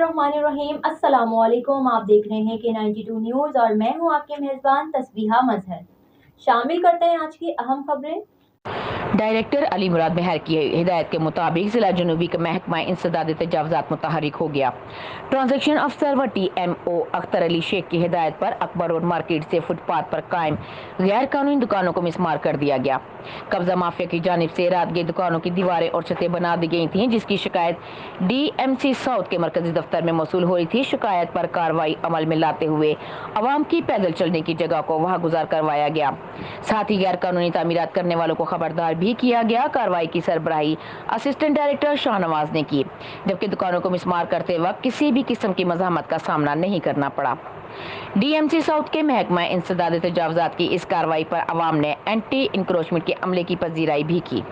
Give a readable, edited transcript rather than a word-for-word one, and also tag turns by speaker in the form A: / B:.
A: बिस्मिल्लाहिर्रहमानिर्रहीम। अस्सलामुअलैकुम। आप देख रहे हैं K92 न्यूज़ और मैं हूं आपके मेज़बान तस्बीहा मजहर। शामिल करते हैं आज की अहम खबरें।
B: डायरेक्टर अली मुराद महर की हिदायत के मुताबिक जिला जनूबी का महकमा इंसदाद तजावजात मुतहरिक हो गया। ट्रांजैक्शन अफसर व TMO अख्तर अली शेख की हिदायत पर अकबर रोड मार्केट से फुटपाथ पर कायम गैर कानूनी दुकानों को मिसमार कर दिया गया। कब्जा माफिया की जानिब से रात गई दुकानों की दीवारें और छतें बना दी गई थीं, जिसकी शिकायत DMC साउथ के मरकजी दफ्तर में मौसूल हो रही थी। शिकायत पर कार्रवाई अमल में लाते हुए अवाम की पैदल चलने की जगह को वहाँ गुजार करवाया गया। साथ ही गैर कानूनी तामीरात करने वालों को खबरदार भी किया गया। कार्रवाई की सरबराही असिस्टेंट डायरेक्टर शाहनवाज ने की, जबकि दुकानों को मिसमार करते वक्त किसी भी किस्म की मज़ाहमत का सामना नहीं करना पड़ा। DMC साउथ के महकमा इंसदाद तजावजात की इस कार्रवाई पर अवाम ने एंटी इंक्रोचमेंट के अमले की पजीराई भी की।